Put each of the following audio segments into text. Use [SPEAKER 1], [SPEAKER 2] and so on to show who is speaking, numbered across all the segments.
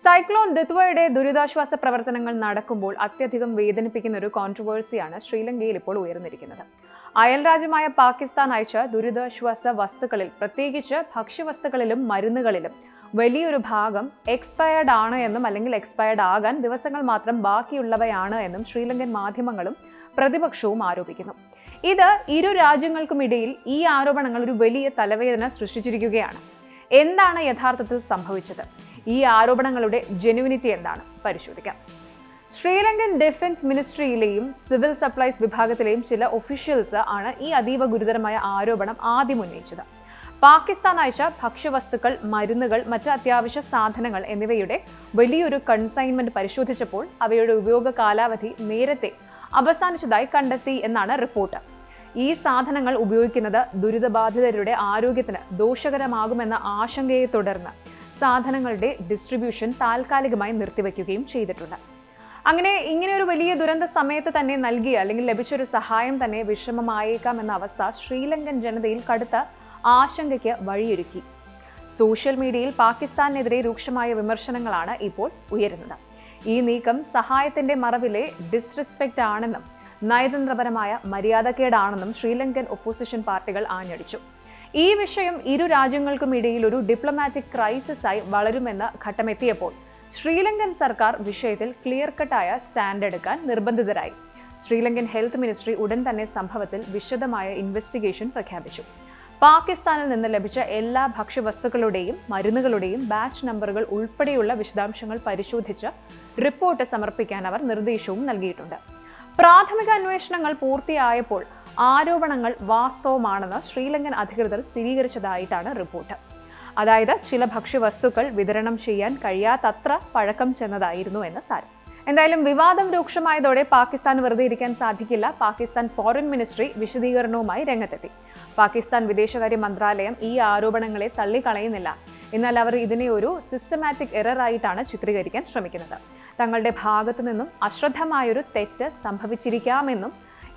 [SPEAKER 1] Cyclone ദിത്വയുടെ ദുരിതാശ്വാസ പ്രവർത്തനങ്ങൾ നടക്കുമ്പോൾ അത്യധികം വേദനിപ്പിക്കുന്ന ഒരു കോൺട്രവേഴ്സിയാണ് ശ്രീലങ്കയിൽ ഇപ്പോൾ ഉയർന്നിരിക്കുന്നത്. അയൽരാജ്യമായ പാകിസ്ഥാൻ അയച്ച ദുരിതാശ്വാസ വസ്തുക്കളിൽ, പ്രത്യേകിച്ച് ഭക്ഷ്യവസ്തുക്കളിലും മരുന്നുകളിലും വലിയൊരു ഭാഗം എക്സ്പയർഡ് ആണ് എന്നും അല്ലെങ്കിൽ എക്സ്പയർഡ് ആകാൻ ദിവസങ്ങൾ മാത്രം ബാക്കിയുള്ളവയാണ് എന്നും ശ്രീലങ്കൻ മാധ്യമങ്ങളും പ്രതിപക്ഷവും ആരോപിക്കുന്നു. ഇത് ഇരു രാജ്യങ്ങൾക്കുമിടയിൽ ഈ ആരോപണങ്ങൾ ഒരു വലിയ തലവേദന സൃഷ്ടിച്ചിരിക്കുകയാണ്. എന്താണ് യഥാർത്ഥത്തിൽ സംഭവിച്ചത്? ഈ ആരോപണങ്ങളുടെ ജെനുവിനിറ്റി എന്താണ്? പരിശോധിക്കാം. ശ്രീലങ്കൻ ഡിഫൻസ് മിനിസ്ട്രിയിലെയും സിവിൽ സപ്ലൈസ് വിഭാഗത്തിലെയും ചില ഒഫീഷ്യൽസ് ആണ് ഈ അതീവ ഗുരുതരമായ ആരോപണം ആദ്യം ഉന്നയിച്ചത്. പാകിസ്ഥാൻ അയച്ച ഭക്ഷ്യവസ്തുക്കൾ, മരുന്നുകൾ, മറ്റ് അത്യാവശ്യ സാധനങ്ങൾ എന്നിവയുടെ വലിയൊരു കൺസൈൻമെന്റ് പരിശോധിച്ചപ്പോൾ അവയുടെ ഉപയോഗ കാലാവധി നേരത്തെ അവസാനിച്ചതായി കണ്ടെത്തി എന്നാണ് റിപ്പോർട്ട്. ഈ സാധനങ്ങൾ ഉപയോഗിക്കുന്നത് ദുരിതബാധിതരുടെ ആരോഗ്യത്തിന് ദോഷകരമാകുമെന്ന ആശങ്കയെ തുടർന്ന് സാധനങ്ങളുടെ ഡിസ്ട്രിബ്യൂഷൻ താൽക്കാലികമായി നിർത്തിവെക്കുകയും ചെയ്തിട്ടുണ്ട്. ഇങ്ങനെ ഒരു വലിയ ദുരന്ത സമയത്ത് തന്നെ നൽകിയ അല്ലെങ്കിൽ ലഭിച്ചൊരു സഹായം തന്നെ വിഷമമായേക്കാം എന്ന അവസ്ഥ ശ്രീലങ്കൻ ജനതയിൽ കടുത്ത ആശങ്കയ്ക്ക് വഴിയൊരുക്കി. സോഷ്യൽ മീഡിയയിൽ പാകിസ്ഥാനെതിരെ രൂക്ഷമായ വിമർശനങ്ങളാണ് ഇപ്പോൾ ഉയരുന്നത്. ഈ നീക്കം സഹായത്തിന്റെ മറവിലെ ഡിസ്റെസ്പെക്റ്റ് ആണെന്നും നയതന്ത്രപരമായ മര്യാദക്കേടാണെന്നും ശ്രീലങ്കൻ ഒപ്പോസിഷൻ പാർട്ടികൾ ആഞ്ഞടിച്ചു. ഈ വിഷയം ഇരു രാജ്യങ്ങൾക്കുമിടയിൽ ഒരു ഡിപ്ലോമാറ്റിക് ക്രൈസിസായി വളരുമെന്ന ഘട്ടമെത്തിയപ്പോൾ ശ്രീലങ്കൻ സർക്കാർ വിഷയത്തിൽ ക്ലിയർ കട്ടായ സ്റ്റാൻഡ് എടുക്കാൻ നിർബന്ധിതരായി. ശ്രീലങ്കൻ ഹെൽത്ത് മിനിസ്ട്രി ഉടൻ തന്നെ സംഭവത്തിൽ വിശദമായ ഇൻവെസ്റ്റിഗേഷൻ പ്രഖ്യാപിച്ചു. പാകിസ്ഥാനിൽ നിന്ന് ലഭിച്ച എല്ലാ ഭക്ഷ്യവസ്തുക്കളുടെയും മരുന്നുകളുടെയും ബാച്ച് നമ്പറുകൾ ഉൾപ്പെടെയുള്ള വിശദാംശങ്ങൾ പരിശോധിച്ച് റിപ്പോർട്ട് സമർപ്പിക്കാൻ അവർ നിർദ്ദേശവും നൽകിയിട്ടുണ്ട്. പ്രാഥമിക അന്വേഷണങ്ങൾ പൂർത്തിയായപ്പോൾ ആരോപണങ്ങൾ വാസ്തവമാണെന്ന് ശ്രീലങ്കൻ അധികൃതർ സ്ഥിരീകരിച്ചതായിട്ടാണ് റിപ്പോർട്ട്. അതായത് ചില ഭക്ഷ്യവസ്തുക്കൾ വിതരണം ചെയ്യാൻ കഴിയാത്തത്ര പഴക്കം ചെന്നതായിരുന്നു എന്ന് സാരം. എന്തായാലും വിവാദം രൂക്ഷമായതോടെ പാകിസ്ഥാൻ വെറുതെ ഇരിക്കാൻ സാധിക്കില്ല. പാകിസ്ഥാൻ ഫോറിൻ മിനിസ്ട്രി വിശദീകരണവുമായി രംഗത്തെത്തി. പാകിസ്ഥാൻ വിദേശകാര്യ മന്ത്രാലയം ഈ ആരോപണങ്ങളെ തള്ളിക്കളയുന്നില്ല. എന്നാൽ അവർ ഇതിനെ ഒരു സിസ്റ്റമാറ്റിക് എറർ ആയിട്ടാണ് ചിത്രീകരിക്കാൻ ശ്രമിക്കുന്നത്. തങ്ങളുടെ ഭാഗത്തു നിന്നും അശ്രദ്ധമായൊരു തെറ്റ് സംഭവിച്ചിരിക്കാമെന്നും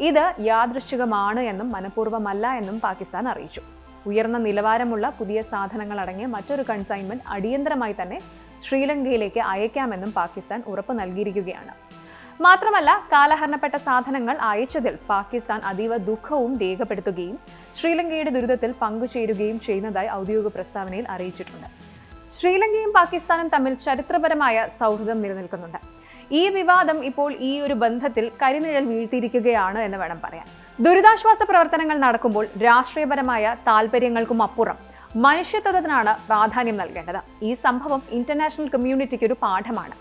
[SPEAKER 1] ഇത് യാദൃശ്ചികമാണ് എന്നും മനഃപൂർവ്വമല്ല എന്നും പാകിസ്ഥാൻ അറിയിച്ചു. ഉയർന്ന നിലവാരമുള്ള പുതിയ സാധനങ്ങൾ അടങ്ങിയ മറ്റൊരു കൺസൈൻമെന്റ് അടിയന്തരമായി തന്നെ ശ്രീലങ്കയിലേക്ക് അയക്കാമെന്നും പാകിസ്ഥാൻ ഉറപ്പ് നൽകിയിരിക്കുകയാണ്. മാത്രമല്ല, കാലഹരണപ്പെട്ട സാധനങ്ങൾ അയച്ചതിൽ പാകിസ്ഥാൻ അതീവ ദുഃഖവും രേഖപ്പെടുത്തുകയും ശ്രീലങ്കയുടെ ദുരിതത്തിൽ പങ്കുചേരുകയും ചെയ്യുന്നതായി ഔദ്യോഗിക പ്രസ്താവനയിൽ അറിയിച്ചിട്ടുണ്ട്. ശ്രീലങ്കയും പാകിസ്ഥാനും തമ്മിൽ ചരിത്രപരമായ സൗഹൃദം നിലനിൽക്കുന്നുണ്ട്. ഈ വിവാദം ഇപ്പോൾ ഈ ഒരു ബന്ധത്തിൽ കരിനിഴൽ വീഴ്ത്തിയിരിക്കുകയാണ് എന്ന് വേണം പറയാൻ. ദുരിതാശ്വാസ പ്രവർത്തനങ്ങൾ നടക്കുമ്പോൾ രാഷ്ട്രീയപരമായ താല്പര്യങ്ങൾക്കും അപ്പുറം മനുഷ്യത്വത്തിനാണ് പ്രാധാന്യം നൽകേണ്ടത്. ഈ സംഭവം ഇന്റർനാഷണൽ കമ്മ്യൂണിറ്റിക്ക് ഒരു പാഠമാണ്.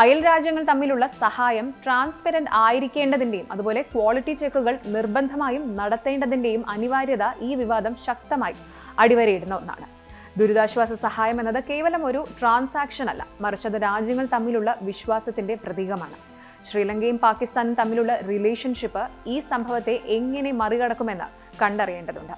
[SPEAKER 1] അയൽ രാജ്യങ്ങൾ തമ്മിലുള്ള സഹായം ട്രാൻസ്പെറന്റ് ആയിരിക്കേണ്ടതിന്റെയും അതുപോലെ ക്വാളിറ്റി ചെക്കുകൾ നിർബന്ധമായും നടത്തേണ്ടതിന്റെയും അനിവാര്യത ഈ വിവാദം ശക്തമായി അടിവരയിടുന്ന ഒന്നാണ്. ദുരിതാശ്വാസ സഹായം എന്നത് കേവലം ഒരു ട്രാൻസാക്ഷൻ അല്ല, മറിച്ച് അത് രാജ്യങ്ങൾ തമ്മിലുള്ള വിശ്വാസത്തിന്റെ പ്രതീകമാണ്. ശ്രീലങ്കയും പാകിസ്ഥാനും തമ്മിലുള്ള റിലേഷൻഷിപ്പ് ഈ സംഭവത്തെ എങ്ങനെ മറികടക്കുമെന്ന് കണ്ടറിയേണ്ടതുണ്ട്.